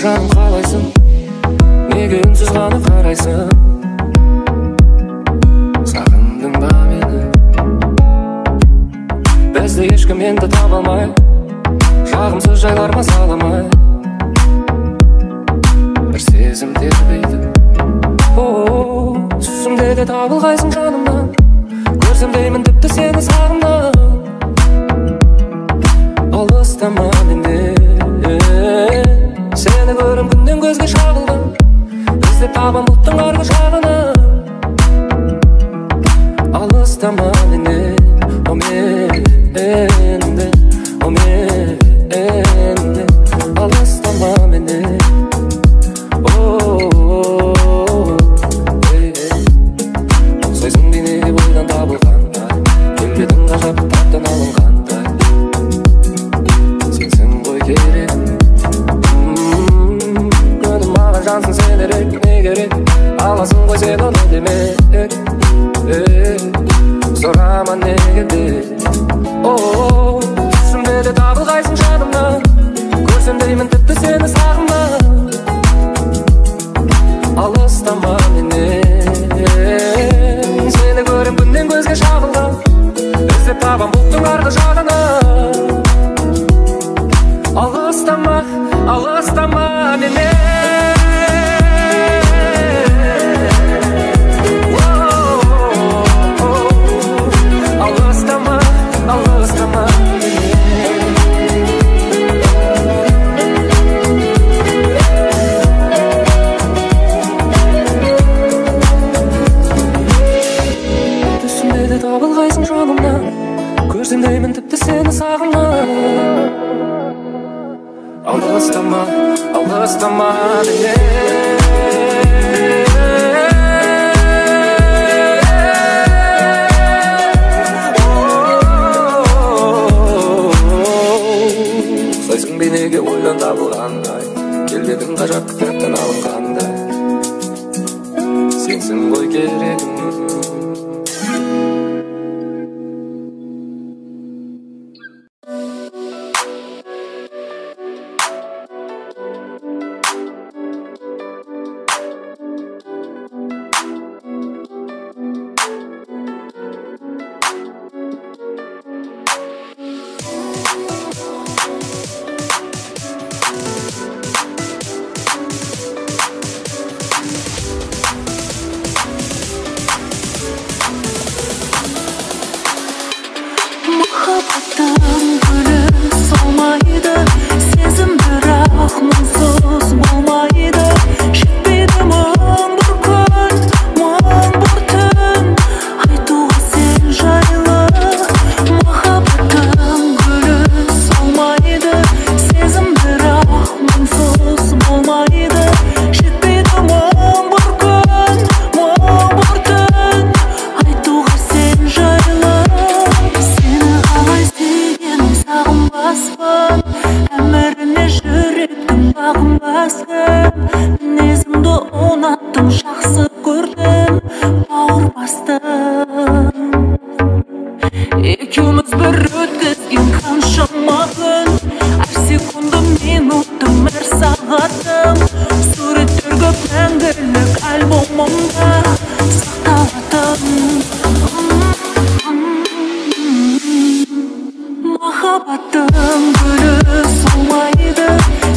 жаным қалайсың, неге үнсіз ғана қарайсың? Сағындың ба мені? Бізді ешкім енді таба алмай, жағымсыз жайларыма саламай, бір сезім тербейді. Түсімде де табылғайсың жанымнан, көрсем деймін тіпті сені сағымнан. Алыстама менден, сені көрім күннен көзге шағылған, іздеп табам бұлттың арғы жағына. Алыстама менден, о менден, о менден, алыстама менден. Сөзің бейнеге бойдан табылғандай, келбетің ғажап таптан алынғандай, сенсің ғой керек. Гүнім маған жансың сенерек, не керек, аласың ғой сен оны демек. Сұрама неге деп, түсімде де табылғайсың жанымнан, көрсем деймін тіпті сені сағымнан. Алыстама менен, сені көрем күннен көзге шағылған, іздеп табам бұлттың арғы жағына. Алыстама, алыстама менен, алыстама, алыстама табылғайсың жанымнан, көрсем деймін тіпті сені сағымнан. Алыстама, алыстама менен. керегім. Махаббаттың гүлі солмайды, сезім бірақ мұңсыз болмайды. Жетпейді мың бір күн, мың бір түн айтуға сен жайлы. Махаббаттың гүлі солмайды, сезім бірақ мұңсыз болмайды. Жетпейді мың бір күн, мың бір түн айтуға сен жайлы. Әміріне жүректің бағынбасын, мінезіңді ұнаттым, жақсы көрдім, бауыр бастым. Екеуміз бір өткізген қаншама күн, әр секунды минуттым, әр сағатым суреттерге мәңгілік альбомымда сақталатын. Махаббаттың гүлі солмайды,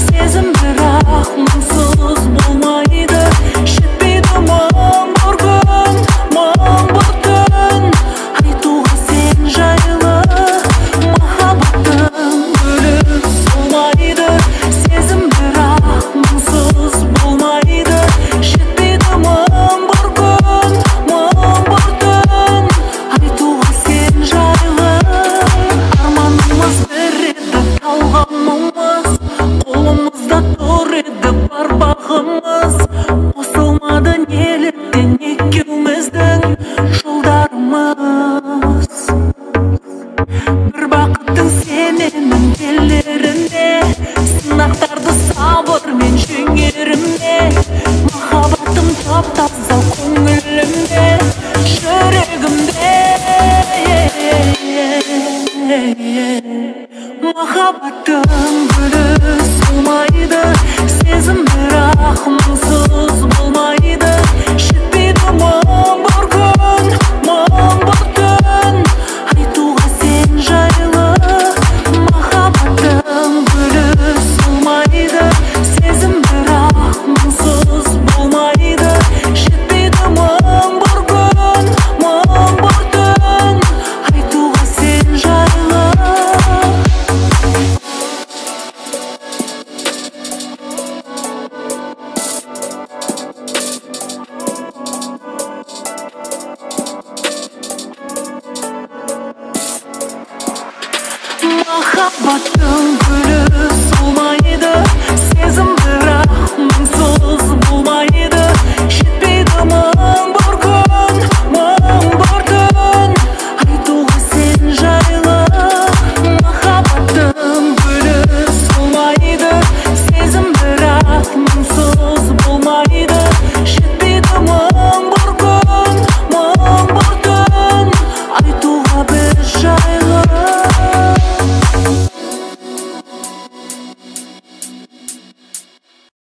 сезім бірақ мұңсыз болмайды. Жетпейді мың бір күн, мың бір түн айтуға сен жайлы. Махаббаттың гүлі солмайды, сезім бірақ мұңсыз болмайды. Жетпейді мың бір күн, мың бір түн айтуға сен жайлы. Арманымыз бір еді, талғамымыз қолымызда тұр еді, бар бағымыз. Қосылмады неліктен екеуміздің жолдарымыз. Бір бақыттың сененің елдерінде, сынақтарды сабырмен жеңерімде. Махаббатым тап-таза көңілімде, жүрегімде. Махаббаттың гүлі солмайды, сезім бірақ мұңсыз болмайды. Жетпейді мың бір күн, мың бір түн айтуға сен жайлы. Махаббаттың гүлі солмайды, сезім бірақ мұңсыз болмайды. Жетпейді мың бір күн, мың бір түн айтуға сен жайлы. Махаббаттың гүлі